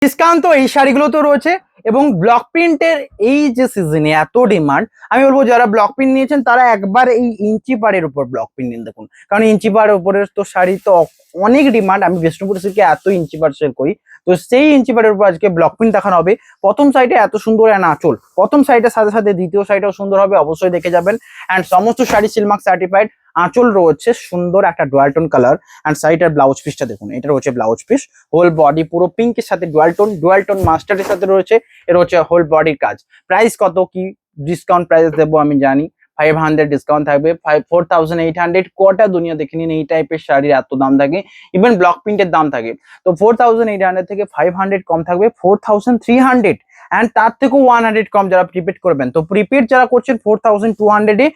Discount তো এই শাড়িগুলো তো রয়েছে এবং ব্লক প্রিন্টের এই যে সিজনে এত ডিমান্ড, আমি বলবো যারা ব্লক প্রিন্ট নিয়েছেন তারা একবার এই ইঞ্চি পাড়ের উপর ব্লক প্রিন্ট নিন। দেখুন, কারণ ইঞ্চি পাড়ের উপরের তো শাড়ি তো অনেক ডিমান্ড। আমি বিষ্ণুপুর সিল্কে এত ইঞ্চি পাড় সেল করি, তো সেই ইঞ্চি পাড়ের উপর আজকে ব্লক প্রিন্ট দেখানো হবে। প্রথম সাইডে এত সুন্দর আঁচল, প্রথম সাইডের সাথে সাথে দ্বিতীয় সাইডেও সুন্দর হবে, অবশ্যই দেখে যাবেন। অ্যান্ড সমস্ত শাড়ি সিলমার্ক সার্টিফাইড। আঁচল রয়েছে সুন্দর একটা ডুয়াল টোন কালার, অ্যান্ড সাইডের ব্লাউজ পিসটা দেখুন, এটা রয়েছে ব্লাউজ পিস। হোল বডি পুরো পিঙ্কের সাথে ডুয়াল টোন মাস্টার্ডের সাথে রয়েছে। এর হচ্ছে হোল বডির কাজ। প্রাইস কত কি ডিসকাউন্ট প্রাইস দেবো আমি জানি, 500 ডিসকাউন্ট থাকবে। 4800 কোটা দুনিয়া দেখে নিন এই টাইপের শাড়ির এত দাম থাকে, ইভেন ব্লক প্রিন্টের দাম থাকে। তো 4800 থেকে 500 কম থাকবে 4300, অ্যান্ড তার থেকেও 100 কম যারা প্রিপেড করবেন। তো প্রিপেড যারা করছেন 4200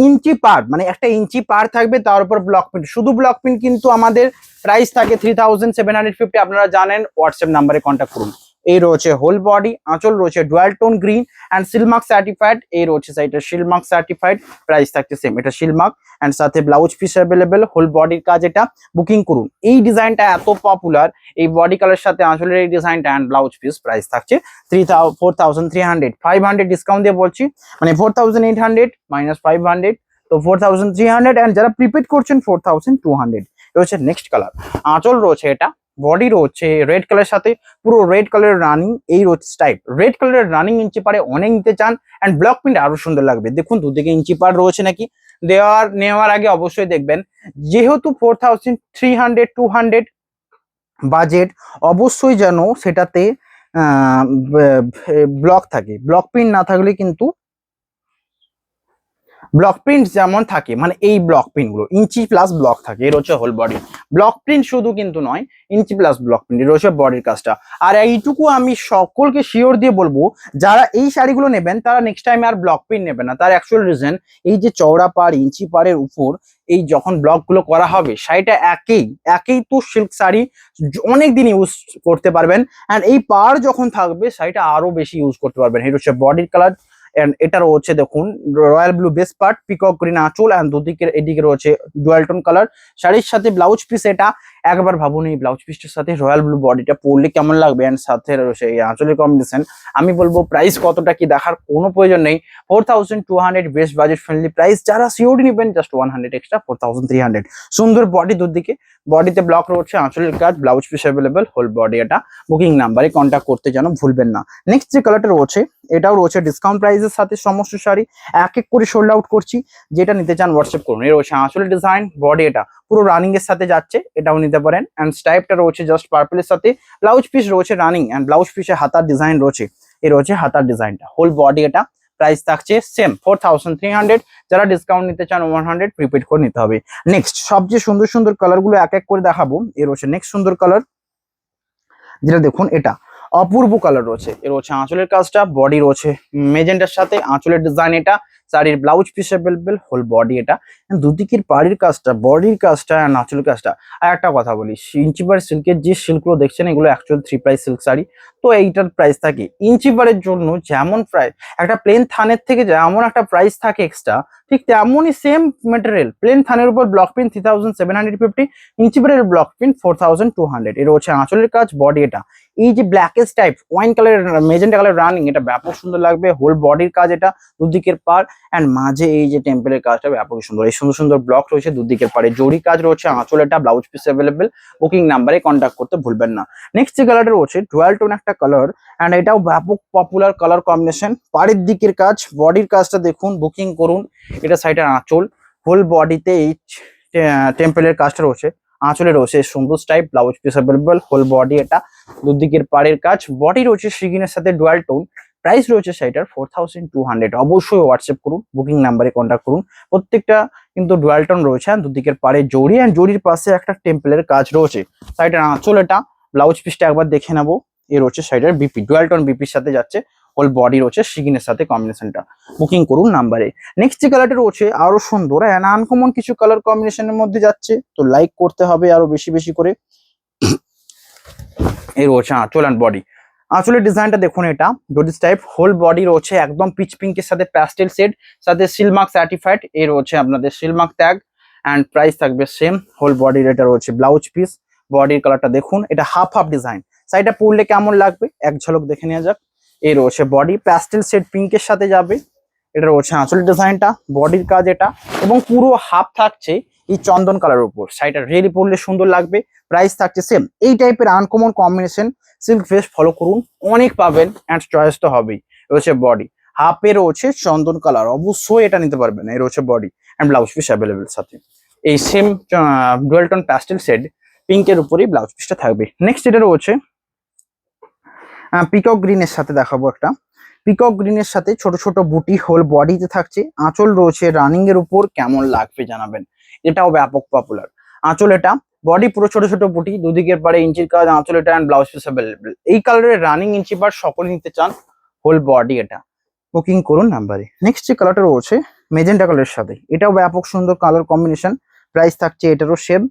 ইঞ্চি পার, মানে একটা ইঞ্চি পার থাকবে, তার উপর ব্লক প্রিন্ট। শুধু ব্লক প্রিন্ট কিন্তু আমাদের প্রাইস থাকে 3750। আপনারা জানেন, হোয়াটসঅ্যাপ নাম্বারে কন্ট্যাক্ট করুন। এই রয়েছে হোল বডি, আঁচল রয়েছে dual tone green and silk mark certified. এই রয়েছে সাইডটা সিলমার্ক সার্টিফাইড, প্রাইস থাকছে সেম, এটা সিলমার্ক। অ্যান্ড সাথে ব্লাউজ পিস অ্যাভেলেবেল, হোল বডির কাজ, এটা বুকিং করুন। এই ডিজাইনটা এত পপুলার, এই বডি কালার সাথে আঁচলের এই ডিজাইনটা অ্যান্ড ব্লাউজ পিস, প্রাইস থাকছে 4300। 500 ডিসকাউন্ট দিয়ে বলছি, মানে 4800 মাইনাস 500, তো 4300। অ্যান্ড যারা প্রিপেড করছেন 4200। রয়েছে নেক্সট কালার, আঁচল রয়েছে এটা, বডি রয়েছে রেড কালার সাথে, পুরো রেড কালার রানিং। এই রয়েছে টাইপ রেড কালারের রানিং ইঞ্চি পারে অনেক নিতে চান, অ্যান্ড ব্লক প্রিন্ট আরো সুন্দর লাগবে। দেখুন দুদিকে ইঞ্চি পার রয়েছে নাকি, নেওয়ার আগে অবশ্যই দেখবেন। যেহেতু 4300 বাজেট, অবশ্যই যেন সেটাতে ব্লক থাকে। ব্লক প্রিন্ট না থাকলে কিন্তু, ব্লক প্রিন্ট যেমন থাকে, মানে এই ব্লক প্রিন্ট গুলো ইঞ্চি প্লাস ব্লক থাকে। এর হচ্ছে হোল বডি ব্লক প্রিন্ট, শুধু কিন্তু নয়, ইঞ্চি প্লাস ব্লক প্রিন্ট, এর হচ্ছে বডির কাজটা। আর এইটুকু আমি সকলকে শিওর দিয়ে বলবো, যারা এই শাড়িগুলো নেবেন তারা নেক্সট টাইম আর ব্লক প্রিন্ট নেবেন না। তার অ্যাকচুয়াল রিজন, এই যে চওড়া পাড় ইঞ্চি পাড়ের উপর এই যখন ব্লক গুলো করা হবে, শাড়িটা একেই তো সিল্ক শাড়ি অনেক দিন ইউজ করতে পারবেন, অ্যান্ড এই পাড় যখন থাকবে শাড়িটা আরো বেশি ইউজ করতে পারবেন। এটা হচ্ছে বডির কালার। এটা রয়েছে দেখুন royal blue base part, peacock green আঁচল, অ্যান্ড দুদিকের এদিকে রয়েছে ডুয়াল টোন কালার। শাড়ির সাথে ব্লাউজ পিস, এটা একবার ভাবুন এই ব্লাউজ পিসটার সাথে রয়্যাল ব্লু বডিটা পরলে কেমন লাগবে, অ্যান্ড সাথে রয়েছে এই আঁচলের কম্বিনেশন। আমি বলবো প্রাইস কতটা কি দেখার কোনো প্রয়োজন নেই, 4200 বেস্ট বাজেট ফ্রেন্ডলি প্রাইস। যারা সিওরি নেবেন জাস্ট 100 এক্সট্রা, 4300। সুন্দর বডি, দুদিকে বডিতে ব্লক রয়েছে, আঁচলের কাজ, blouse piece available, whole body. এটা বুকিং নাম্বারে কন্ট্যাক্ট করতে যেন ভুলবেন না। নেক্সট যে কালারটা রয়েছে, এটাও রয়েছে ডিসকাউন্ট প্রাইসের সাথে সমস্ত শাড়ি এক এক করে সোল্ড আউট করছি। যেটা নিতে চান হোয়াটসঅ্যাপ করুন। এর রয়েছে আঁচলের ডিজাইন, বডি এটা পুরো রানিং এর সাথে যাচ্ছে, এটাও নিতে পারেন। অ্যান্ড স্টাইপটা রয়েছে জাস্ট পার্পলের সাথে, ব্লাউজ পিস রয়েছে রানিং, অ্যান্ড ব্লাউজ পিসে হাতার ডিজাইন রয়েছে। এর রয়েছে হাতার ডিজাইনটা, হোল বডি এটা, প্রাইস থাকছে সেম 4300। যারা ডিসকাউন্ট নিতে চান 100 প্রিপেড করে নিতে হবে। নেক্সট সবচেয়ে সুন্দর সুন্দর কালার গুলো এক এক করে দেখাবো। এর রয়েছে নেক্সট সুন্দর কালার, যেটা দেখুন এটা অপূর্ব কালার রয়েছে। এর হচ্ছে আঁচলের কাজটা, বডি রয়েছে মেজেন্টার সাথে, আঁচলের ডিজাইন এটা, শাড়ির blouse piece available, whole body এটা। দুদিকের পাড়ির কাজটা, বডির কাজটা, অ্যান্ড আঁচলের কাজটা। আর একটা কথা বলি, ইঞ্চিপার সিল্কের যে সিল্কগুলো দেখছেন এগুলো অ্যাকচুয়াল 3 প্রাইস সিল্ক শাড়ি। তো এইটার প্রাইস থাকে ইঞ্চিপারের জন্য যেমন প্রাইস, একটা প্লেন থানের থেকে যেমন একটা প্রাইস থাকে এক্সট্রা, ঠিক তেমনই সেম মেটেরিয়াল প্লেন থানের উপর ব্লক প্রিন্ট 3750, ইঞ্চিপারের ব্লক প্রিন্ট 4200। এর হচ্ছে আঁচলের কাজ, বডি এটা। এই যে ব্ল্যাকেস্ট type wine colour magenta colour running, এটা ব্যাপক সুন্দর লাগবে। হোল বডির কাজ এটা, দুদিকের পার, অ্যান্ড মাঝে এই যে টেম্পলের কাজটা ব্যাপক সুন্দর। এই সুন্দর সুন্দর ব্লক রয়েছে দুদিকের পারে, জরি কাজ রয়েছে, আঁচল এটা, ব্লাউজ পিস অ্যাভেলেবেল। বুকিং নাম্বারে কন্ট্যাক্ট করতে ভুলবেন না। নেক্সট যে কালারটা রয়েছে ডুয়াল টোন একটা কালার, অ্যান্ড এটাও ব্যাপক পপুলার কালার কম্বিনেশন। পাড়ের দিকের কাজ, বডির কাজটা দেখুন, বুকিং করুন। এটা সাইডের আঁচল, হোল বডিতে এই টেম্পলের কাজটা রয়েছে, আঁচলে রয়েছে সুন্দর type, blouse piece available, whole body এটা, দুদিকের পাড়ের কাজ, বডি রয়েছে শিগিনের সাথে ডুয়াল টোন। প্রাইস রয়েছে সেটার 4200। অবশ্যই হোয়াটসঅ্যাপ করুন, বুকিং নাম্বারে কন্ট্যাক্ট করুন। প্রত্যেকটা কিন্তু ডুয়াল টোন রয়েছে, দুদিকের পাড়ে জড়ি, অ্যান্ড জড়ির পাশে একটা টেম্পলের কাজ রয়েছে। সাইডের আঁচল এটা, ব্লাউজ পিসটা একবার দেখে নেবো। এ রয়েছে সাইডের বিপি, ডুয়াল টোন বিপির সাথে যাচ্ছে, হোল বডি রয়েছে শিগিনের সাথে কম্বিনেশনটা। বুকিং করুন নাম্বারে। নেক্সট যে কালারটা রয়েছে আরো সুন্দর অ্যান্ড আনকমন কিছু কালার কম্বিনেশনের মধ্যে যাচ্ছে, তো লাইক করতে হবে আরো বেশি বেশি করে। এই রয়েছে আঁচল অ্যান্ড বডি, আঁচলের ডিজাইনটা দেখুন, এটা ডোরিস টাইপ, হোল বডি রয়েছে একদম পিচ পিঙ্কের সাথে প্যাস্টেল শেড, সাথে সিলমার্ক সার্টিফাইড। এই রয়েছে আপনাদের সিলমার্ক ট্যাগ, অ্যান্ড প্রাইস থাকবে সেম। হোল বডির এটা রয়েছে ব্লাউজ পিস, বডির কালারটা দেখুন, এটা হাফ হাফ ডিজাইন, শাড়িটা পরলে কেমন লাগবে এক ঝলক দেখে নেওয়া যাক। এই রয়েছে বডি, প্যাস্টেল শেড পিঙ্কের সাথে যাবে। এটা রয়েছে আঁচলের ডিজাইনটা, বডির কাজ এটা, এবং পুরো হাফ থাকছে এই চন্দন কালার উপর। শাড়িটা রিয়েলি পরলে সুন্দর লাগবে। প্রাইস থাকছে সেম। এই টাইপের uncommon combination silk vest follow করুন, অনেক পাবেন অ্যান্ড চয়েস তো হবেই। রয়েছে বডি, হাফে রয়েছে চন্দন কালার, অবশ্যই এটা নিতে পারবেন। এই রয়েছে body and blouse piece available সাথে। এই same dual tone pastel shade পিঙ্কের উপরেই ব্লাউজ পিসটা থাকবে। নেক্সট এটা রয়েছে পিকক গ্রিনের সাথে দেখাবো একটা। পিকক গ্রিনের সাথে ছোট ছোট বুটি হোল বডিতে থাকছে, আঁচল রয়েছে রানিং এর উপর, কেমন লাগবে জানাবেন। এটাও ব্যাপক পপুলার। আঁচল এটা, বডি পুরো ছোট ছোট বুটি, দুদিকের পারে ইঞ্চির কাজ, আঁচল এটা অ্যান্ড ব্লাউজ পিস অ্যাভেলেবেল। এই কালারের রানিং ইঞ্চি পার সকলে নিতে চান, হোল বডি এটা, বুকিং করুন নাম্বারে। নেক্সট যে কালারটা রয়েছে মেজেন্টা কালারের সাথে, এটাও ব্যাপক সুন্দর কালার কম্বিনেশন। প্রাইস থাকছে এটারও সেম।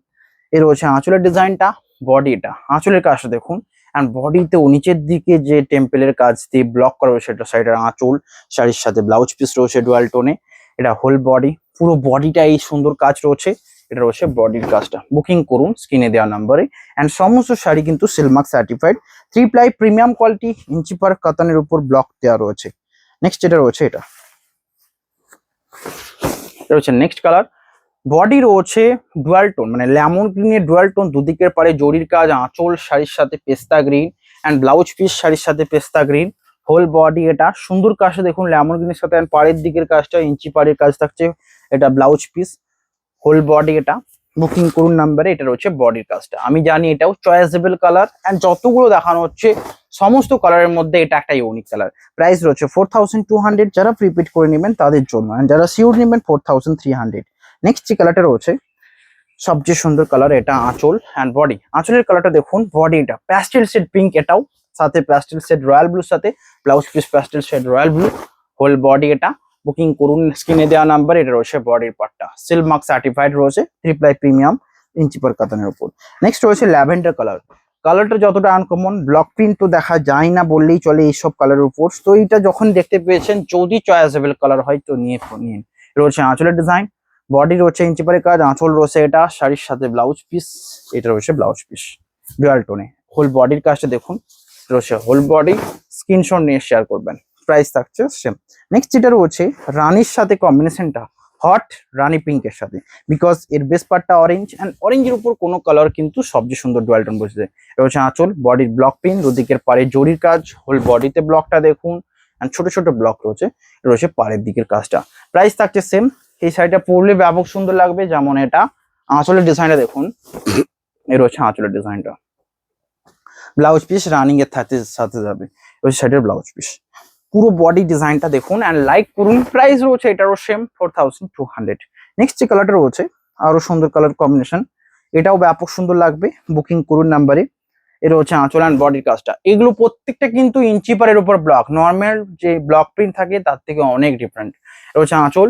এর রয়েছে আঁচলের ডিজাইনটা, বডি এটা, আঁচলের কাজটা দেখুন অ্যান্ড বডিতে নিচের দিকে যে টেম্পেলের কাজ দিয়ে ব্লক করা রয়েছে, এটা সাইডের আঁচল, শাড়ির সাথে ব্লাউজ পিস রয়েছে ডুয়াল টোনে। এটা হোল বডি, পুরো বডিটা এই সুন্দর কাজ রয়েছে। এটা রয়েছে বডির কাজটা, বুকিং করুন স্ক্রিনে দেওয়া নাম্বারে। অ্যান্ড সমস্ত শাড়ি কিন্তু silk mark certified, 3 ply premium quality, inch পার কাতানের উপর ব্লক দেওয়া রয়েছে। নেক্সট যেটা রয়েছে এটা রয়েছে নেক্সট কালার। বডি রয়েছে ডুয়াল টোন, মানে লেমন গ্রিনের ডুয়াল টোন, দুদিকের পারে জরির কাজ, আঁচল শাড়ির সাথে পেস্তা গ্রিন অ্যান্ড ব্লাউজ পিস শাড়ির সাথে পেস্তা গ্রিন। হোল বডি এটা সুন্দর কাজটা দেখুন লেমন গ্রিনের সাথে, অ্যান্ড পাড়ের দিকের কাজটা ইঞ্চি পাড়ের কাজ থাকছে। এটা ব্লাউজ পিস, হোল বডি এটা, বুকিং করুন নাম্বারে। এটা রয়েছে বডির কাজটা। আমি জানি এটাও চয়েসেবল কালার, অ্যান্ড যতগুলো দেখানো হচ্ছে সমস্ত কালারের মধ্যে এটা একটা ইউনিক কালার। প্রাইস রয়েছে 4200, যারা প্রিপেড করে নেবেন তাদের জন্য, অ্যান্ড যারা সিওর নেবেন 4300। নেক্সট যে কালারটা রয়েছে সবচেয়ে সুন্দর কালার, এটা আঁচল অ্যান্ড বডি। আঁচলের কালারটা দেখুন, বডি এটা প্যাস্টেল শেড পিঙ্ক, এটাও সাথে প্যাস্টেল শেড রয়্যাল ব্লুর সাথে blouse piece pastel shade royal blue. Whole body এটা, বুকিং করুন স্ক্রিনে দেওয়া নাম্বার। এটা রয়েছে বডির পার্টটা, সিলমার্ক সার্টিফাইড রয়েছে, 3 প্লাই প্রিমিয়াম, ইঞ্চি পার কাতানের উপর। নেক্সট রয়েছে ল্যাভেন্ডার কালার। কালারটা যতটা আনকমন, ব্লক প্রিন্ট তো দেখা যায় না বললেই চলে এইসব কালারের উপর। তো এইটা যখন দেখতে পেয়েছেন, যদি চয়েসেবল কালার হয় তো নিয়ে নিন। রয়েছে আঁচলের ডিজাইন, বডি রয়েছে ইঞ্চি পারে কাজ, আঁচল রয়েছে এটা, শাড়ির সাথে ব্লাউজ পিস, এটা রয়েছে ব্লাউজ পিস ডুয়াল টোনে। হোল বডির কাজটা দেখুন, রয়েছে হোল বডি, স্ক্রিনশট নিয়ে শেয়ার করবেন। প্রাইস থাকছে সেম। নেক্সট যেটা রয়েছে রানির সাথে কম্বিনেশনটা, হট রানি পিঙ্কের সাথে, বিকজ এর বেস পার্টটা অরেঞ্জ, অ্যান্ড অরেঞ্জের উপর কোনো কালার কিন্তু সবচেয়ে সুন্দর ডুয়াল টোন বসেছে। রয়েছে আঁচল, বডির ব্লক প্রিন্ট, দুদিকের পারে জরির কাজ, হোল বডিতে ব্লকটা দেখুন, অ্যান্ড ছোট ছোট ব্লক রয়েছে। রয়েছে পাড়ের দিকের কাজটা। প্রাইস থাকছে সেম। এই শাড়িটা পরলে ব্যাপক সুন্দর লাগবে, যেমন এটা আঁচলের ডিজাইনটা দেখুন, এর হচ্ছে আঁচলের ডিজাইনটা, ব্লাউজ পিস রানিং এর সাথে যাবে। ওই শাড়ির ব্লাউজ পিস, পুরো বডি ডিজাইনটা দেখুন অ্যান্ড লাইক করুন। প্রাইস রয়েছে এটারও সেম, 4200। নেক্সট যে কালারটা রয়েছে আরো সুন্দর কালার কম্বিনেশন, এটাও ব্যাপক সুন্দর লাগবে, বুকিং করুন নাম্বারে। এটা হচ্ছে আঁচল অ্যান্ড বডির কাজটা। এগুলো প্রত্যেকটা কিন্তু ইঞ্চি পারের উপর ব্লক, নর্মাল যে ব্লক প্রিন্ট থাকে তার থেকে অনেক ডিফারেন্ট। এটা হচ্ছে আঁচল,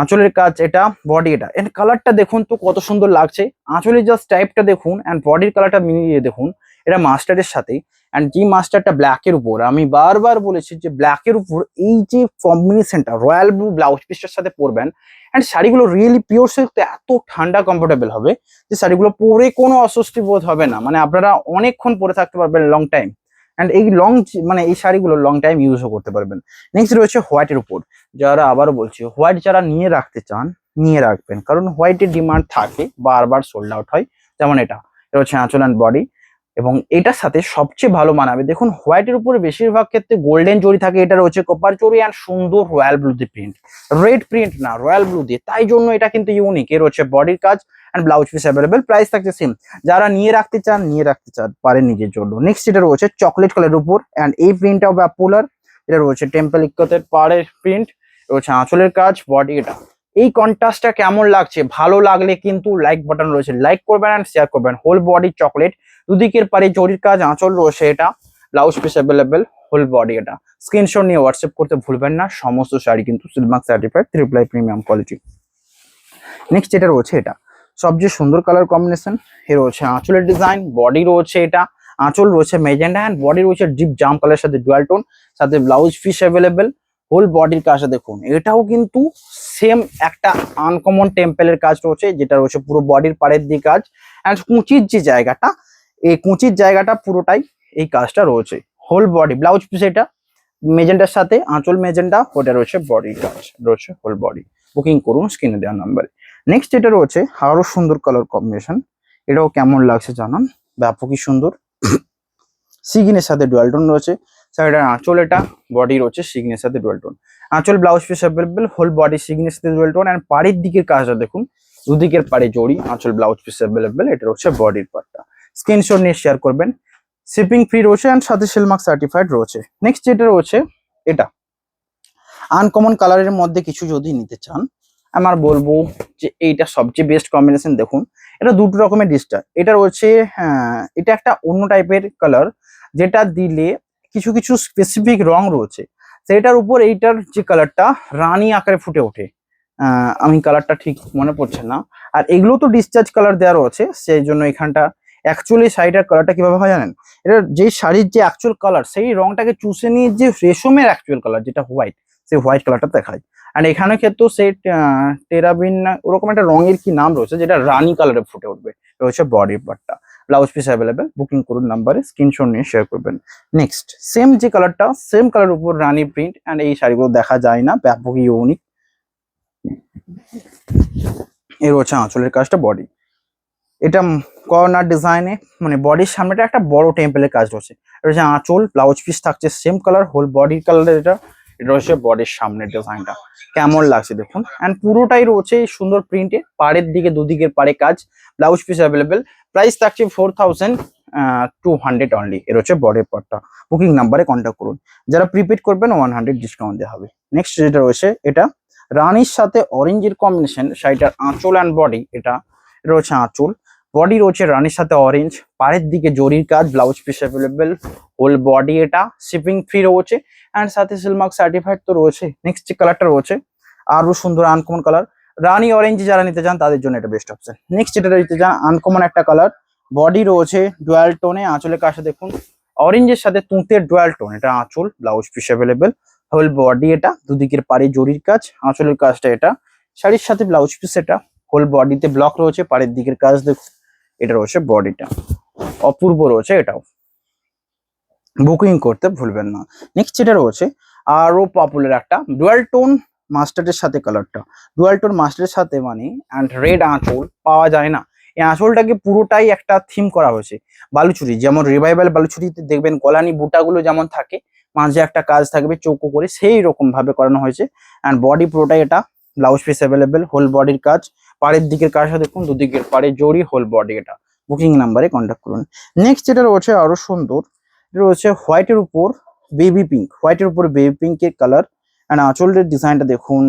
আঁচলের কাজ এটা, বডি এটা, এর কালারটা দেখুন তো কত সুন্দর লাগছে। আঁচলের জাস্ট টাইপটা দেখুন অ্যান্ড বডির কালারটা মিলিয়ে দেখুন। এটা মাস্টার্ডের সাথে, অ্যান্ড যে মাস্টারটা ব্ল্যাকের উপর, আমি বারবার বলেছি যে ব্ল্যাকের উপর এই যে কম্বিনেশনটা রয়্যাল ব্লু ব্লাউজ পিসটার সাথে পরবেন, অ্যান্ড শাড়িগুলো রিয়েলি পিওর সিল্ক, এত ঠান্ডা কমফোর্টেবল হবে যে শাড়িগুলো পরে কোনো অস্বস্তি বোধ হবে না, মানে আপনারা অনেকক্ষণ পরে থাকতে পারবেন লং টাইম। অ্যান্ড এই মানে এই শাড়িগুলো লং টাইম ইউজও করতে পারবেন। নেক্সট রয়েছে হোয়াইটের উপর, যারা আবারও বলছি হোয়াইট যারা নিয়ে রাখতে চান নিয়ে রাখবেন, কারণ হোয়াইটের ডিমান্ড থাকে, বারবার সোল্ড আউট হয়। যেমন এটা হচ্ছে আঁচল অ্যান্ড বডি, এবং এটার সাথে সবচেয়ে ভালো মানাবে দেখুন, হোয়াইটের উপরে বেশিরভাগ ক্ষেত্রে গোল্ডেন জরি থাকে, এটা রয়েছে কপার জরি অ্যান্ড সুন্দর রয়্যাল ব্লু দিয়ে প্রিন্ট, রেড প্রিন্ট না রয়্যাল ব্লু দিয়ে, তাই জন্য এটা কিন্তু ইউনিক। এর হচ্ছে বডির কাজ and blouse piece available. Price থাকছে সেম। যারা নিয়ে রাখতে চান পারেন নিজের জন্য। নেক্সট এটা রয়েছে চকলেট কালারের উপর, অ্যান্ড এই প্রিন্টটাও পপুলার। এটা রয়েছে টেম্পল ইক্কতের পাড়ের প্রিন্ট, রয়েছে আঁচলের কাজ, বডি এটা। এই কন্ট্রাস্টটা কেমন লাগছে? ভালো লাগলে কিন্তু লাইক বাটন রয়েছে, লাইক করবেন অ্যান্ড শেয়ার করবেন। হোল বডি চকলেট, দুদিকের পারে জরির কাজ, আঁচল রয়েছে এটা, blouse piece available, whole body এটা। স্ক্রিনশট নিয়ে হোয়াটসঅ্যাপ করতে ভুলবেন না। সমস্ত শাড়ি কিন্তু silk mark certified, 3 ply premium quality. Next যেটা রয়েছে এটা সবচেয়ে সুন্দর কালার কম্বিনেশন। এ রয়েছে আঁচলের ডিজাইন, বডি রয়েছে এটা, আঁচল রয়েছে মেজেন্ডা অ্যান্ড বডি রয়েছে ডিপ জাম কালার সাথে ডুয়াল টোন, সাথে ব্লাউজ পিস অ্যাভেলেবেল। হোল বডির কাজটা দেখুন, এটাও কিন্তু সেম একটা আনকমন টেম্পেলের কাজ রয়েছে, যেটা রয়েছে পুরো বডির পাড়ের দিকে কাজ, অ্যান্ড কুচির যে জায়গাটা এই কুচির জায়গাটা পুরোটাই এই কাজটা রয়েছে। হোল বডি ব্লাউজ পিস এটা মেজেন্টার সাথে আঁচল মেজেন্টা, ওটা রয়েছে বডি কাজ রয়েছে হোল বডি। বুকিং করুন স্ক্রিনে দেওয়া নাম্বারে। নেক্সট এটা রয়েছে আরো সুন্দর কালার কম্বিনেশন, এটাও কেমন লাগছে জানান, ব্যাপকই সুন্দর। সিগিনের সাথে ডুয়াল টোন রয়েছে, সাইডের আঁচল এটা, বডি রয়েছে সিগনের সাথে ডুয়াল টোন। আঁচল blouse piece available, whole body সিগনের সাথে ডুয়াল টোন। এন্ড পাড়ির দিকের কাজটা দেখুন, দুদিকের পাড়ে জড়ি, আঁচল ব্লাউজ পিস অ্যাভেলেবেল, এটা হচ্ছে বডির পার্টটা। স্ক্রিনশট নিয়ে শেয়ার করবেন। শিপিং ফ্রি রয়েছে এন্ড সাথে সেলমার্ক সার্টিফাইড রয়েছে। নেক্সট যেটা রয়েছে এটা আনকমন কালারের মধ্যে কিছু যদি নিতে চান, আমার বলবো যে এইটা সবচেয়ে বেস্ট কম্বিনেশন। দেখুন এটা দুটো রকমের ডিসটা, এটা রয়েছে এটা একটা অন্য টাইপের কালার, যেটা দিলে কিছু কিছু স্পেসিফিক রং রয়েছে সেটার উপর এইটার যে কালারটা রানী আকারে ফুটে ওঠে। আমি কালারটা ঠিক মনে পড়ছে না। আর এগুলো তো ডিসচার্জ কালার দেওয়া রয়েছে, সেই জন্য এখানটা অ্যাকচুয়ালি শাড়িটার কালারটা কিভাবে হয় জানেন, এটা যে শাড়ির যে অ্যাকচুয়াল কালার সেই রংটাকে চুষে নিয়ে যে রেশমের অ্যাকচুয়াল কালার যেটা হোয়াইট, সেই হোয়াইট কালারটা দেখায়। আর এখানে ক্ষেত্রেও সেই টেরাবিন না ওরকম একটা রঙের কি নাম রয়েছে যেটা রানী কালারে ফুটে উঠবে, রয়েছে বডির পার্টটা। ব্লাউজ পিস অ্যাভেলেবেল, বুকিং করুন নাম্বারে, স্ক্রিনশট নিয়ে শেয়ার করবেন। নেক্সট সেম যে কালারটা, সেম কালার উপর রানী প্রিন্ট, অ্যান্ড এই শাড়িগুলো দেখা যায় না, ব্যাপক ইউনিক। এর হচ্ছে আঁচলের কাজটা, বডি এটা কর্নার ডিজাইনে, মানে বডির সামনেটা একটা বড় টেম্পলের কাজ রয়েছে। এটা হচ্ছে আঁচল, ব্লাউজ পিস থাকছে সেম কালার, হোল বডির কালার এটা। এটা হচ্ছে বডির সামনের ডিজাইনটা, কেমন লাগছে দেখুন। অ্যান্ড পুরোটাই রয়েছে এই সুন্দর প্রিন্টে, পাড়ের দিকে দুদিকের পাড়ে কাজ, ব্লাউজ পিস অ্যাভেলেবেল। প্রাইস থাকছে 4200 অনলি। এর হচ্ছে বডির পার্টটা। বুকিং নাম্বারে কন্ট্যাক্ট করুন। যারা প্রিপেড করবেন 100 ডিসকাউন্ট দেওয়া হবে। নেক্সট যেটা রয়েছে এটা রানীর সাথে অরেঞ্জের কম্বিনেশন, শাড়িটার আঁচল অ্যান্ড বডি এটা রয়েছে আঁচল, বডি রয়েছে রানীর সাথে অরেঞ্জ, পাড়ের দিকে জরির কাজ, blouse piece available, whole body এটা, শিপিং ফ্রি রয়েছে অ্যান্ড সাথে সিলমার্ক সার্টিফাইড তো রয়েছে। নেক্সট যে কালারটা রয়েছে আরো সুন্দর আনকমন কালার, রানী অরেঞ্জ যারা নিতে চান তাদের জন্য এটা বেস্ট অপশন। নেক্সট যেটা নিতে চান আনকমন একটা কালার, বডি রয়েছে ডুয়াল টোনে, আঁচলের কাছে দেখুন অরেঞ্জের সাথে তুঁতের ডুয়াল টোন, এটা আঁচল, blouse piece available, whole body এটা, দুদিকের পাড়ে জরির কাজ, আঁচলের কাজটা এটা, শাড়ির সাথে ব্লাউজ পিস এটা, হোল বডিতে ব্লক রয়েছে, পাড়ের দিকের কাজ দেখুন, এটা রয়েছে বডিটা, অপূর্ব রয়েছে এটাও। বুকিং করতে ভুলবেন না। নেক্সট যেটা রয়েছে আরো পপুলার একটা ডুয়াল টোন মাস্টার্ডের সাথে কালারটা, ডুয়াল টোন মাস্টার্ডের সাথে মানে অ্যান্ড রেড আঁচল পাওয়া যায় না। এই আঁচলটাকে পুরোটাই একটা থিম করা হয়েছে বালুচুরি, যেমন রিভাইভাল বালুচুরিতে দেখবেন কলানি বুটাগুলো যেমন থাকে, মাঝে একটা কাজ থাকবে চৌকো করে, সেই রকম ভাবে করানো হয়েছে। অ্যান্ড বডি পুরোটাই এটা, ব্লাউজ পিস অ্যাভেলেবেল, হোল বডির কাজ, পাড়ের দিকের কাজটা দেখুন, দুদিকের পাড়ে জড়ি, হোল বডি এটা। বুকিং নাম্বারে কন্ট্যাক্ট করুন। নেক্সট যেটা রয়েছে আরো সুন্দর, এটা রয়েছে হোয়াইটের উপর বেবি পিঙ্ক, হোয়াইটের উপর বেবি পিঙ্কের কালার, অ্যান্ড আঁচলের ডিজাইনটা দেখুন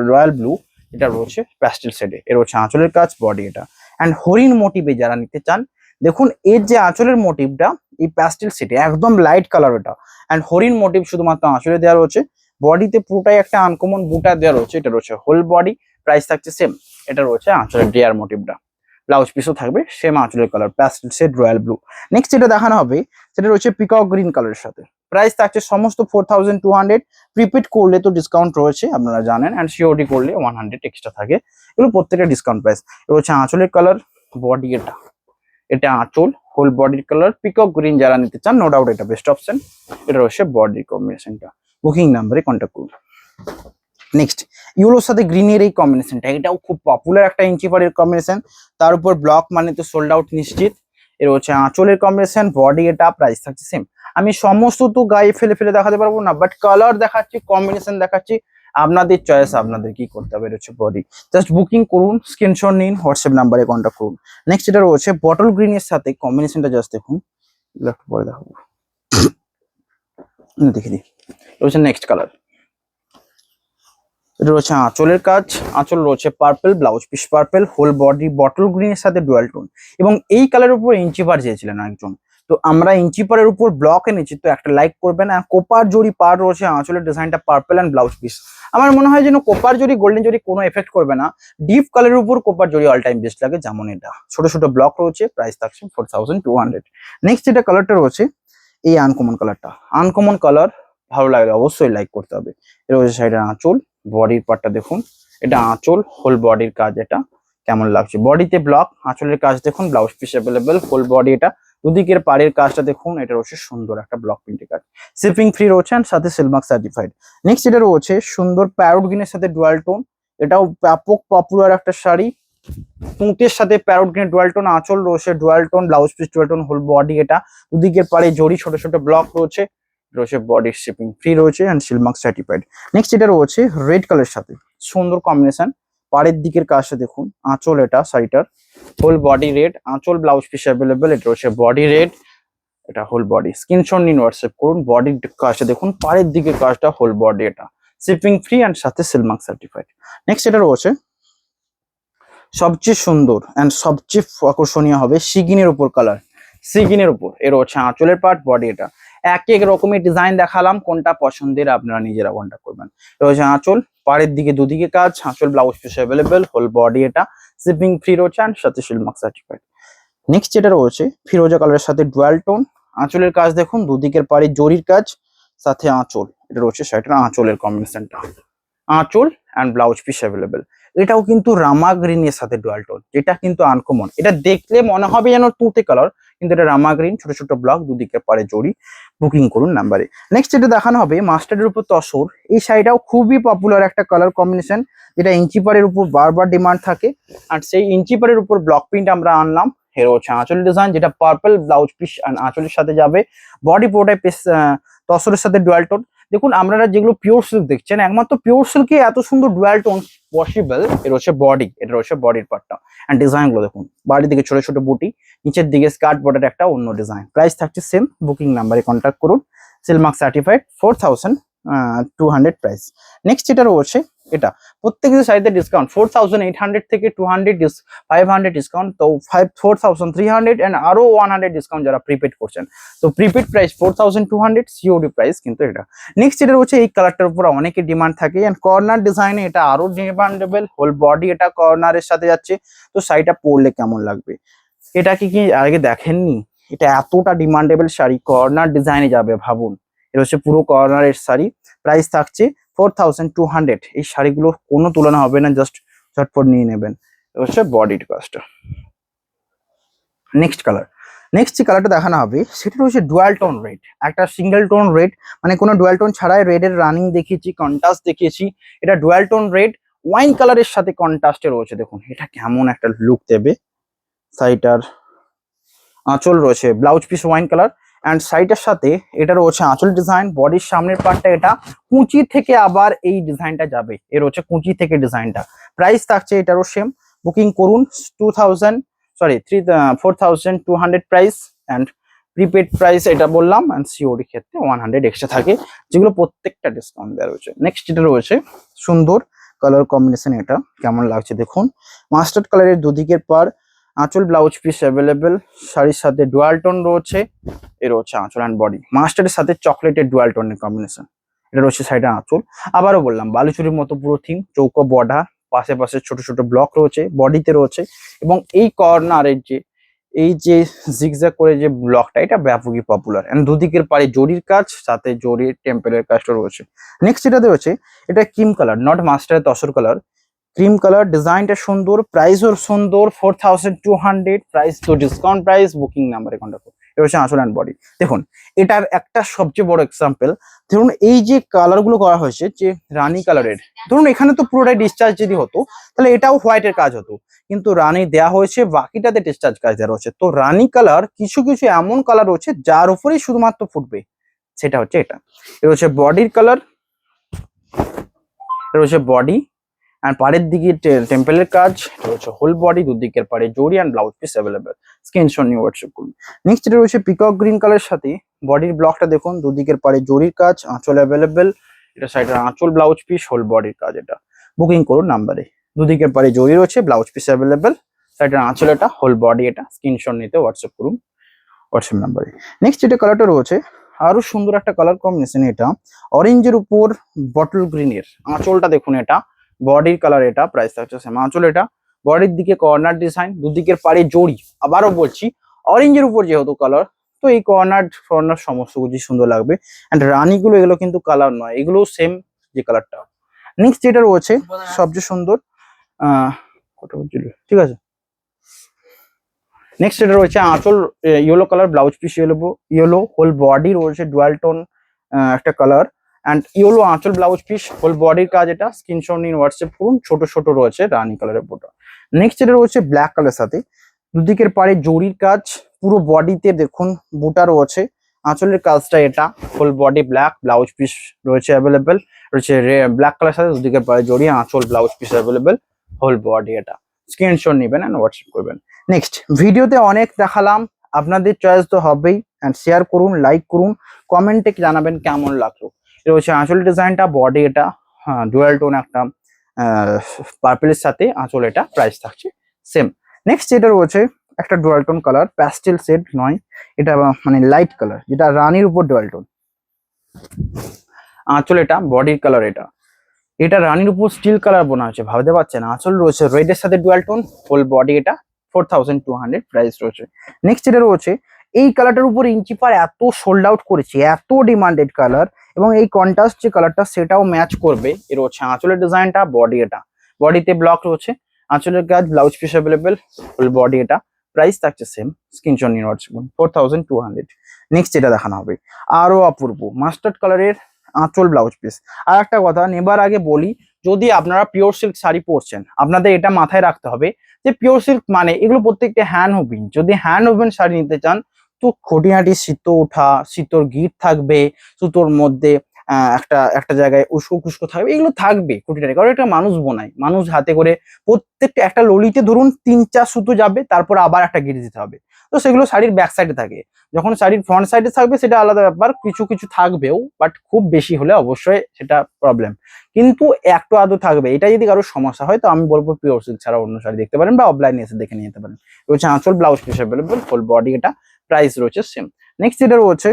রয়্যাল ব্লু, এটা রয়েছে প্যাস্টেল শেডে। এর হচ্ছে আঁচলের কাজ, বডি এটা। অ্যান্ড হরিণ মোটিভে যারা নিতে চান দেখুন, এর যে আঁচলের মোটিভটা এই প্যাস্টেল শেডে একদম লাইট কালার ওটা, অ্যান্ড হরিণ মোটিভ শুধুমাত্র আঁচলে দেওয়া রয়েছে, বডিতে পুরোটাই একটা আনকমন বুটা দেওয়া রয়েছে, এটা রয়েছে হোল বডি, প্রাইস থাকছে সেম। এটা রয়েছে আঁচলের ডিয়ার মোটিভটা, ব্লাউজ পিসও থাকবে সেম আঁচলের colour pastel shade royal blue. Next যেটা দেখানো হবে সেটা রয়েছে পিকক গ্রিন কালারের সাথে, প্রাইস থাকছে সমস্ত 4200। প্রিপেড করলে তো ডিসকাউন্ট রয়েছে আপনারা জানেন, অ্যান্ড সিওডি করলে 100 এক্সট্রা থাকে, এগুলো প্রত্যেকটা ডিসকাউন্ট প্রাইস। এটা হচ্ছে আঁচলের কালার, বডি এটা, এটা আঁচল, হোল বডির কালার, পিকক গ্রিন যারা নিতে চান নো ডাউট এটা বেস্ট অপশন। এটা রয়েছে বডির কম্বিনেশনটা, বুকিং নাম্বারে কন্ট্যাক্ট করুন। নেক্সট ইউলোর সাথে গ্রিনের এই কম্বিনেশনটা, এটাও খুব পপুলার একটা ইঞ্চি পাড়ের কম্বিনেশন, তার উপর ব্লক মানে তো সোল্ড আউট নিশ্চিত। এর হচ্ছে আঁচলের কম্বিনেশন, বডি এটা, প্রাইস থাকছে সেম। আমি সমস্ত তো গায়ে ফেলে ফেলে দেখাতে পারবো না, বাট কালার দেখাচ্ছি, কম্বিনেশন দেখাচ্ছি, আপনাদের চয়েস, আপনাদের কি করতে হবে। এটা হচ্ছে বডি, জাস্ট বুকিং করুন, স্ক্রিনশট নিন, হোয়াটসঅ্যাপ নাম্বারে কন্ট্যাক্ট করুন। নেক্সট এটা রয়েছে বটল গ্রিনের সাথে কম্বিনেশনটা, জাস্ট দেখুন, একটু পরে দেখাবো, দেখে দিই। এটা হচ্ছে নেক্সট কালার, এটা রয়েছে আঁচলের কাজ, আঁচল রয়েছে purple, blouse piece purple, whole body bottle গ্রিনের সাথে ডুয়াল টোন। এবং এই কালারের উপর ইঞ্চি পার চেয়েছিলেন একজন, তো আমরা ইঞ্চি পারের উপর ব্লক এনেছি, তো একটা লাইক করবেন। আর কোপার জড়ি পার রয়েছে, আঁচলের ডিজাইনটা পার্পল অ্যান্ড ব্লাউজ পিস। আমার মনে হয় যেন কোপার জড়ি গোল্ডেন জড়ি কোনো এফেক্ট করবে না, ডিপ কালারের উপর কোপার জড়ি অল টাইম বেস্ট লাগে, যেমন এটা ছোট ছোট ব্লক রয়েছে, প্রাইস থাকছে 4200। নেক্সট যেটা কালারটা রয়েছে এই আনকমন কালারটা, আনকমন কালার ভালো লাগলে অবশ্যই লাইক করতে হবে। এটা হচ্ছে সাইডের আঁচল, বডির পার্টটা দেখুন, এটা আঁচল, হোল বডির কাজ এটা, কেমন লাগছে। বডিতে ব্লক, আঁচলের কাজ দেখুন, blouse piece available, full body এটা। দুদিকের পাড়ের কাজটা দেখুন, এটা রয়েছে সুন্দর একটা ব্লক প্রিন্টের কাজ। শিপিং ফ্রি রয়েছে আর সাথে সিলমার্ক সার্টিফাইড। নেক্সট এটা রয়েছে সুন্দর প্যারোট গ্রিনের সাথে ডুয়াল টোন, এটাও ব্যাপক পপুলার একটা শাড়ি। পুঁতের সাথে প্যারোট গ্রিন ডুয়াল টোন, আঁচল রয়েছে dual tone, blouse piece dual tone, whole body এটা। দুদিকের পাড়ে জড়ি ছোট ছোট ব্লক রয়েছে, রয়েছে বডি শিপিং ফ্রি রয়েছে অ্যান্ড সিলমার্ক সার্টিফাইড। নেক্সট এটা রয়েছে রেড কালার সাথে সুন্দর কম্বিনেশন। পাড়ের দিকের কাজটা দেখুন, আঁচল এটা শাড়িটার, হোল বডি রেড, আঁচল ব্লাউজ পিস অ্যাভেলেবেল, এটা রয়েছে বডি রেড, এটা হোল বডি। স্ক্রিনশট নিন, হোয়াটসঅ্যাপ করুন। বডির কাজটা দেখুন, পাড়ের দিকে কাজটা, হোল বডি এটা, শিপিং ফ্রি অ্যান্ড সাথে সিলমার্ক সার্টিফাইড। নেক্সট এটা রয়েছে সবচেয়ে সুন্দর অ্যান্ড সবচেয়ে আকর্ষণীয় হবে সিগিনের উপর কালার, সিগিনের উপর এর হচ্ছে আঁচলের পার্ট, বডি এটা। এক এক রকমের ডিজাইন দেখালাম, কোনটা পছন্দের আপনারা নিজেরা কন্ট্যাক্ট করবেন। এটা হচ্ছে আঁচল, পাড়ের দিকে দুদিকে কাজ, আঁচল blouse piece available, whole body এটা, শিপিং ফ্রি রয়েছে অ্যান্ড সাথে সিলমার্ক সার্টিফাইড। নেক্সট যেটা রয়েছে ফিরোজা কালারের সাথে ডুয়াল টোন, আঁচলের কাজ দেখুন, দুদিকের পাড়ে জরির কাজ, সাথে আঁচল, এটা রয়েছে শাড়িটার আঁচলের কম্বিনেশনটা, আঁচল অ্যান্ড ব্লাউজ পিস অ্যাভেলেবেল। এটাও কিন্তু রামা গ্রিনের সাথে ডুয়াল টোন, যেটা কিন্তু আনকমন। এটা দেখলে মনে হবে যেন তুঁতে কালার, কিন্তু এটা রামা গ্রিন, ছোট ছোট ব্লক, দুদিকে পারে জড়ি। বুকিং করুন নাম্বারে। নেক্সট যেটা দেখানো হবে মাস্টার্ডের উপর তসর, এই শাড়িটাও খুবই পপুলার একটা কালার কম্বিনেশন, যেটা ইঞ্চি পাড়ের উপর বারবার ডিমান্ড থাকে। আর সেই ইঞ্চি পাড়ের উপর ব্লক প্রিন্ট আমরা আনলাম। এর হচ্ছে আঁচল ডিজাইন, যেটা পার্পল ব্লাউজ পিস আঁচলের সাথে যাবে, বডি পুরোটাই তসরের সাথে ডুয়াল টোন। দেখুন আপনারা যেগুলো পিওর সিল্ক দেখছেন, একমাত্র পিওর সিল্কে এত সুন্দর ডুয়াল টোন পসিবল। এর হচ্ছে বডি, এটা হচ্ছে বডির পার্টটা এন্ড ডিজাইন গুলো দেখুন, বাড়ির দিকে ছোট ছোট বুটি, নিচের দিকে স্কার্ট বর্ডার একটা অন্য ডিজাইন। প্রাইস থাকছে সেম, বুকিং নাম্বারে কন্ট্যাক্ট করুন। Silk Mark certified, 4200 price. নেক্সট যেটা রয়েছে এটা প্রত্যেকের সাইডে ডিসকাউন্ট 4800 থেকে 500 ডিসকাউন্ট, তো 4300 এন্ড আরো 100 ডিসকাউন্ট যারা প্রিপেড করছেন। তো প্রিপেড প্রাইস 4200, সিওডি প্রাইস কিন্তু এটা। নেক্সট যেটা রয়েছে এই কালারটার উপর অনেকে ডিমান্ড থাকে, এন্ড কর্নার ডিজাইনে এটা আরো ডিমান্ডেবল, হোল বডি এটা কর্নারের সাথে যাচ্ছে। তো শাড়িটা পরলে কেমন লাগবে, এটা কি আগে দেখেননি? এটা এতটা ডিমান্ডেবল শাড়ি কর্নার ডিজাইনে যাবে, ভাবুন। এটা হচ্ছে পুরো কর্নারের শাড়ি, প্রাইস থাকছে 4200। এই শাড়িগুলো কোনো তুলনা হবে না, জাস্ট ঝটপট নিয়ে নেবেন। এটা হচ্ছে বডির কাজটা। নেক্সট কালার, নেক্সট যে কালারটা দেখানো হবে সেটা হচ্ছে ডুয়াল টোন রেড, একটা সিঙ্গেল টোন রেড, মানে কোনো ডুয়াল টোন ছাড়াই রেড এর রানিং দেখিয়েছি, কন্ট্রাস্ট দেখিয়েছি। এটা ডুয়াল টোন রেড ওয়াইন কালারের সাথে কন্ট্রাস্টে রয়েছে, দেখুন এটা কেমন একটা লুক দেবে। শাড়িটার আঁচল রয়েছে blouse piece wine colour, and শাড়িটার সাথে এটা রয়েছে আঁচল ডিজাইন, বডির সামনের পার্টটা এটা কুঁচি থেকে আবার এই ডিজাইনটা যাবে, এর হচ্ছে কুঁচি থেকে ডিজাইনটা। প্রাইস থাকছে এটারও সেম, বুকিং করুন 4200 প্রাইস অ্যান্ড প্রিপেড প্রাইস এটা বললাম, অ্যান্ড সিওডি ক্ষেত্রে 100 এক্সট্রা থাকে, যেগুলো প্রত্যেকটা ডিসকাউন্ট দেওয়া রয়েছে। নেক্সট যেটা রয়েছে সুন্দর কালার কম্বিনেশন, এটা কেমন লাগছে দেখুন, মাস্টার্ড কালারের দুদিকের পার, আঁচল ব্লাউজ পিস অ্যাভেলেবেল, শাড়ির সাথে ডুয়াল টোন রয়েছে, এর হচ্ছে আঁচল অ্যান্ড বডি। মাস্টার্ডের সাথে চকলেটের ডুয়াল টোনের কম্বিনেশন, এটা রয়েছে সাইডে আঁচল। আবারও বললাম বালুচুরির মতো পুরো থিম, চৌকো বর্ডার, পাশে পাশে ছোট ছোট ব্লক রয়েছে, বডিতে রয়েছে, এবং এই কর্নারের যে এই যে জিগজ্যাগ করে যে ব্লকটা, এটা ব্যাপকই পপুলার, এন্ড দুদিকের পাড়ে জরির কাজ, সাথে জরির টেম্পেলের কাজটা রয়েছে। নেক্সট যেটাতে রয়েছে এটা cream colour, not mustard tussar colour, cream colour, ডিজাইনটা সুন্দর, প্রাইসও সুন্দর, 4200 প্রাইস, তো ডিসকাউন্ট প্রাইস, বুকিং নাম্বারে কন্ট্যাক্ট করুন। এটা হচ্ছে আঁচল অ্যান্ড বডি। দেখুন এটার একটা সবচেয়ে বড় এক্সাম্পল, ধরুন এই যে কালার গুলো করা হয়েছে যে রানী কালারের, ধরুন এখানে তো পুরোটাই ডিসচার্জ যদি হতো তাহলে এটাও হোয়াইটের কাজ হতো, কিন্তু রানী দেয়া হয়েছে, বাকিটাতে ডিসচার্জ কাজ দেওয়া রয়েছে। তো রানী কালার কিছু কিছু এমন কালার রয়েছে যার উপরেই শুধুমাত্র ফুটবে, সেটা হচ্ছে এটা। এটা হচ্ছে বডির কালার, এটা হচ্ছে বডি, আর পাড়ের দিকে টেম্পেলের কাজ, এটা হচ্ছে হোল বডি, দুদিকের পাড়ে জরি and blouse piece available. Screenshot নিয়ে হোয়াটসঅ্যাপ করুন। নেক্সট এটা রয়েছে পিকক গ্রিন কালারের সাথে বডির ব্লকটা দেখুন, দুদিকের পাড়ে জরির কাজ, আঁচল অ্যাভেলেবেল, এটা সাইডের আঁচল ব্লাউজ পিস, হোল বডির কাজ এটা। বুকিং করুন নাম্বারে, দুদিকের পাড়ে জরি রয়েছে, ব্লাউজ পিস অ্যাভেলেবেল, সাইডের আঁচল এটা, হোল বডি এটা। স্ক্রিনশট নিতে হোয়াটসঅ্যাপ করুন হোয়াটসঅ্যাপ নাম্বারে। নেক্সট যেটা কালারটা রয়েছে আরো সুন্দর একটা কালার কম্বিনেশন, এটা অরেঞ্জের উপর বটল গ্রিনের, আঁচলটা দেখুন, এটা বডির কালার, এটা প্রাইস থাকছে সেম। আঁচল এটা, বডির দিকে কর্নার ডিজাইন, দুদিকের পাড়ে জড়ি। আবারও বলছি অরেঞ্জের উপর যেহেতু কালার, তো এই কর্নার ফর্নার সমস্ত কিছু সুন্দর লাগবে। অ্যান্ড রানীগুলো এগুলো কিন্তু কালার নয়, এগুলো সেম যে কালারটা। নেক্সট যেটা রয়েছে সবচেয়ে সুন্দর কটা বুঝলি, ঠিক আছে। নেক্সট এটা রয়েছে আঁচল yellow colour, blouse piece yellow, whole body রয়েছে ডুয়াল টোন একটা কালার অ্যান্ড ইয়েলো আঁচল, ব্লাউজ পিস, হোল বডির কাজ। এটা স্ক্রিনশট নিন, হোয়াটসঅ্যাপ করুন। ছোট ছোট রয়েছে রানি কালারের বোটা। নেক্সট এটা রয়েছে ব্ল্যাক কালার সাথে দুদিকের পাড়ে জরির কাজ, পুরো বডিতে দেখুন বুটা রয়েছে। আঁচলের কাজটা এটা, full body black, blouse piece রয়েছে অ্যাভেলেবেল, রয়েছে ব্ল্যাক কালার সাথে দুদিকের পাড়ে জড়ি, আঁচল blouse piece available, whole body এটা। স্ক্রিনশট নেবেন অ্যান্ড হোয়াটসঅ্যাপ করবেন। নেক্সট ভিডিওতে অনেক দেখালাম, আপনাদের চয়েস তো হবেই, অ্যান্ড শেয়ার করুন, লাইক করুন, কমেন্টে জানাবেন কেমন লাগলো। এটা হচ্ছে আঁচল ডিজাইনটা, বডি এটা ডুয়াল টোন একটা পার্পলের সাথে আঁচল, এটা প্রাইস থাকছে সেম। নেক্সট যেটা রয়েছে একটা dual tone colour, pastel shade নয়, এটা মানে লাইট কালার, যেটা রানির উপর ডুয়াল টোন আঁচল, এটা বডির কালার। এটা রানির উপর স্টিল কালার বোনা হয়েছে, ভাবতে পারছেন। আঁচল রয়েছে রেডের সাথে ডুয়াল টোন, ফুল বডি এটা 4200 প্রাইস রয়েছে। নেক্সট যেটা রয়েছে এই কালারটার উপর ইঞ্চি পার এত সোল্ড আউট করেছে, এত ডিমান্ডেড কালার, এবং এই কন্ট্রাস্ট যে কালারটা সেটাও ম্যাচ করবে। এর হচ্ছে আঁচলের ডিজাইনটা, বডি এটা, বডিতে ব্লক রয়েছে, আঁচলের কাজ, blouse piece available, full body এটা। প্রাইস থাকছে সেম, স্ক্রিনশট নিন, হোয়াটসঅ্যাপ 4200। নেক্সট যেটা দেখানো হবে আরো অপূর্ব মাস্টার্ড কালারের আঁচল, ব্লাউজ পিস। আর একটা কথা নেবার আগে বলি, যদি আপনারা পিওর সিল্ক শাড়ি পরছেন আপনাদের এটা মাথায় রাখতে হবে যে পিওর সিল্ক মানে এগুলো প্রত্যেকটা হ্যান্ড ওভেন। যদি হ্যান্ড ওভেন শাড়ি নিতে চান তো খুঁটিনাটি সিতো ওঠা, সিতোর গিট থাকবে, সুতোর মধ্যে একটা একটা জায়গায় উস্কো খুস্কো থাকবে, এগুলো থাকবে খুঁটিনাটি, কারণ এটা মানুষ বোনায়, মানুষ হাতে করে প্রত্যেকটা একটা ললিতে ধরুন 3-4 সুতো যাবে, তারপর আবার একটা গিট দিতে হবে। তো সেগুলো শাড়ির ব্যাক সাইডে থাকে, যখন শাড়ির ফ্রন্ট সাইডে থাকবে সেটা আলাদা ব্যাপার, কিছু কিছু থাকবেও, বাট খুব বেশি হলে অবশ্যই সেটা প্রবলেম, কিন্তু একটু আধটু থাকবে। এটা যদি কারোর সমস্যা হয় তো আমি বলবো পিওর সিল্ক ছাড়া অন্য শাড়ি দেখতে পারেন, বা অফলাইনে এসে দেখে নিয়ে যেতে পারেন। রয়েছে আঁচল, blouse piece available, full body এটা, প্রাইস রয়েছে সেম। নেক্সট এটা রয়েছে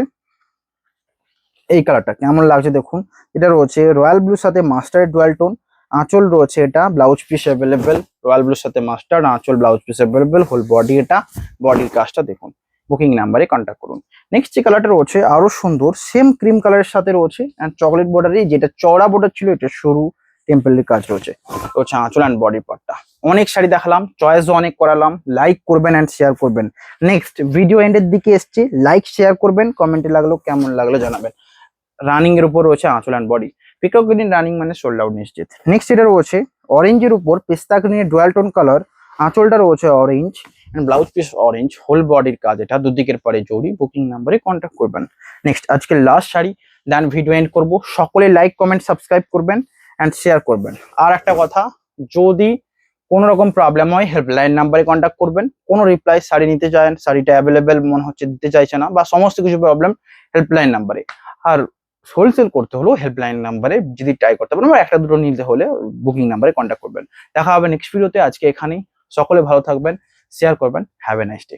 এই কালারটা, কেমন লাগছে দেখুন। এটা রয়েছে রয়্যাল ব্লুর সাথে মাস্টার্ড ডুয়াল টোন, আঁচল রয়েছে এটা, ব্লাউজ পিস অ্যাভেলেবেল, রয়্যাল ব্লুর সাথে মাস্টার্ড, আঁচল blouse piece available, whole body এটা, বডির কাজটা দেখুন। বুকিং নাম্বারে কন্ট্যাক্ট করুন। নেক্সট যে কালারটা রয়েছে আরো সুন্দর, সেম ক্রিম কালারের সাথে রয়েছে অ্যান্ড চকলেট বর্ডারে, যেটা চওড়া বর্ডার ছিল এটা সরু টেম্পলের কাজ রয়েছে আঁচল অ্যান্ড বডি পার্টটা। অনেক শাড়ি দেখালাম, চয়েসও অনেক করালাম, লাইক করবেন অ্যান্ড শেয়ার করবেন। নেক্সট ভিডিও এন্ডের দিকে এসছে, লাইক শেয়ার করবেন, কমেন্টে লাগলো কেমন লাগলো জানাবেন। রানিং এর উপর রয়েছে আঁচল and body, peacock green running মানে সোল্ড আউট নিশ্চিত। নেক্সট এটা রয়েছে অরেঞ্জের উপর পেস্তা গ্রিনের ডুয়াল টোন কালার, আঁচলটা রয়েছে orange and blouse piece orange, whole বডির কাজ এটা, দুদিকের পরে জড়ি। বুকিং নাম্বারে কন্ট্যাক্ট করবেন। নেক্সট আজকে last sari, then video end করবো। সকলে লাইক কমেন্ট সাবস্ক্রাইব করবেন অ্যান্ড শেয়ার করবেন। আর একটা কথা, যদি কোনো রকম প্রবলেম হয় হেল্পলাইন নাম্বারে কন্ট্যাক্ট করবেন। কোনো রিপ্লাই শাড়ি নিতে চান, শাড়িটা অ্যাভেলেবেল মনে হচ্ছে দিতে চাইছে না, বা সমস্ত কিছু প্রবলেম হেল্পলাইন নাম্বারে। আর হোলসেল করতে হলেও হেল্পলাইন নাম্বারে যদি ট্রাই করতে পারেন, বা একটা দুটো নিতে হলে বুকিং নাম্বারে কন্ট্যাক্ট করবেন। দেখা হবে নেক্সট ভিডিওতে, আজকে এখানেই। সকলে ভালো থাকবেন, শেয়ার করবেন। Have a nice day.